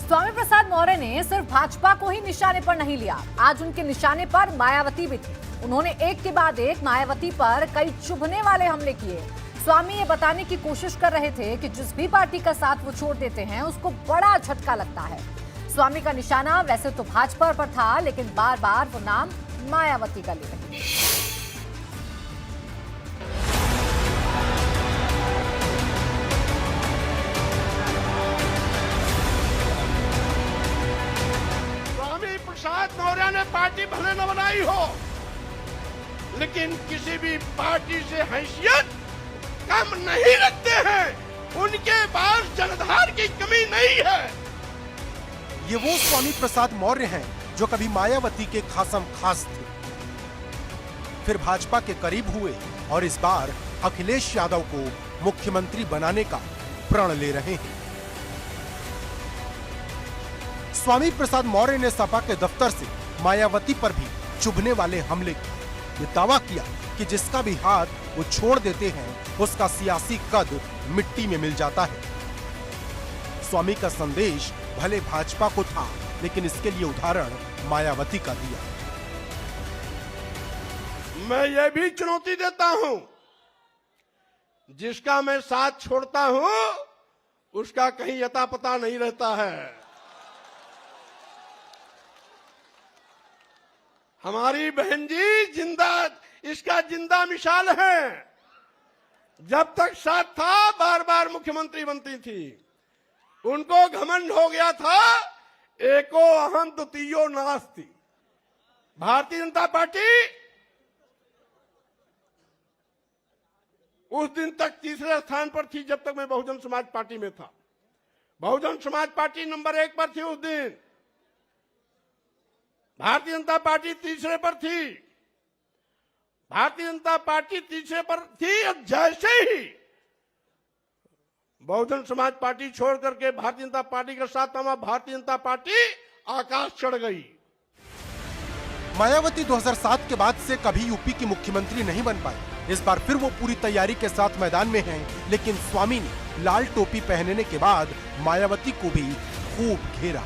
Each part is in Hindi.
स्वामी प्रसाद मौर्य ने सिर्फ भाजपा को ही निशाने पर नहीं लिया, आज उनके निशाने पर मायावती भी थी। उन्होंने एक के बाद एक मायावती पर कई चुभने वाले हमले किए। स्वामी ये बताने की कोशिश कर रहे थे कि जिस भी पार्टी का साथ वो छोड़ देते हैं उसको बड़ा झटका लगता है। स्वामी का निशाना वैसे तो भाजपा पर था, लेकिन बार बार वो नाम मायावती का ले रहे थे। प्रसाद मौर्य ने पार्टी भले न बनाई हो, लेकिन किसी भी पार्टी से हैसियत कम नहीं रखते हैं। उनके पास जनाधार की कमी नहीं है। ये वो स्वामी प्रसाद मौर्य हैं जो कभी मायावती के खासम खास थे, फिर भाजपा के करीब हुए और इस बार अखिलेश यादव को मुख्यमंत्री बनाने का प्रण ले रहे हैं। स्वामी प्रसाद मौर्य ने सपा के दफ्तर से मायावती पर भी चुभने वाले हमले किए। ये दावा किया कि जिसका भी हाथ वो छोड़ देते हैं उसका सियासी कद मिट्टी में मिल जाता है। स्वामी का संदेश भले भाजपा को था, लेकिन इसके लिए उदाहरण मायावती का दिया। मैं ये भी चुनौती देता हूं, जिसका मैं साथ छोड़ता हूं उसका कहीं अता पता नहीं रहता है। हमारी बहन जी इसका जिंदा मिसाल है। जब तक साथ था बार बार मुख्यमंत्री बनती थी। उनको घमंड हो गया था, एको अहम द्वितीयो नास्ति। भारतीय जनता पार्टी उस दिन तक तीसरे स्थान पर थी जब तक मैं बहुजन समाज पार्टी में था। बहुजन समाज पार्टी नंबर 1 पर थी उस दिन। भारतीय जनता पार्टी तीसरे पर थी। भारतीय जनता पार्टी तीसरे पर थी और जैसे ही बहुजन समाज पार्टी छोड़ करके भारतीय जनता पार्टी के साथ आया, भारतीय जनता पार्टी आकाश चढ़ गई। मायावती 2007 के बाद से कभी यूपी की मुख्यमंत्री नहीं बन पाई। इस बार फिर वो पूरी तैयारी के साथ मैदान में हैं, लेकिन स्वामी ने लाल टोपी पहनने के बाद मायावती को भी खूब घेरा।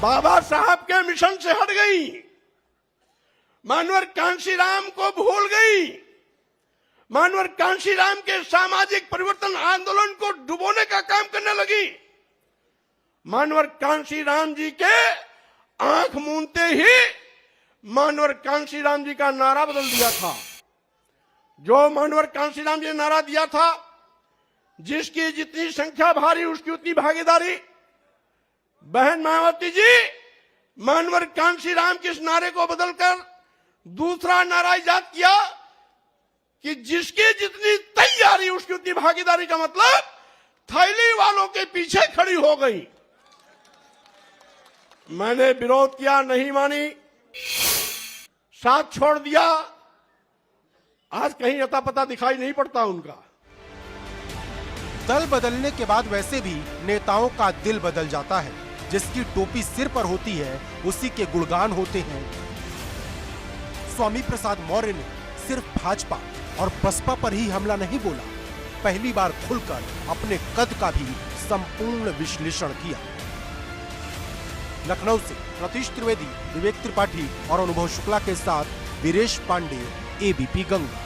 बाबा साहब के मिशन से हट गई, मानवर कांशीराम को भूल गई, मानवर कांशीराम के सामाजिक परिवर्तन आंदोलन को डुबोने का काम करने लगी। मानवर कांशीराम जी के आंख मूंदते ही मानवर कांशीराम जी का नारा बदल दिया था। जो मानवर कांशीराम जी ने नारा दिया था, जिसकी जितनी संख्या भारी उसकी उतनी भागीदारी। बहन मायावती जी मानवर कांशीराम के इस नारे को बदलकर दूसरा नारा इजाद किया कि जिसकी जितनी तैयारी उसकी उतनी भागीदारी का मतलब थैली वालों के पीछे खड़ी हो गई। मैंने विरोध किया, नहीं मानी, साथ छोड़ दिया। आज कहीं अता पता दिखाई नहीं पड़ता उनका। दल बदलने के बाद वैसे भी नेताओं का दिल बदल जाता है। जिसकी टोपी सिर पर होती है उसी के गुणगान होते हैं। स्वामी प्रसाद मौर्य ने सिर्फ भाजपा और बसपा पर ही हमला नहीं बोला, पहली बार खुलकर अपने कद का भी संपूर्ण विश्लेषण किया। लखनऊ से रतीश त्रिवेदी, विवेक त्रिपाठी और अनुभव शुक्ला के साथ वीरेश पांडे, एबीपी गंगा।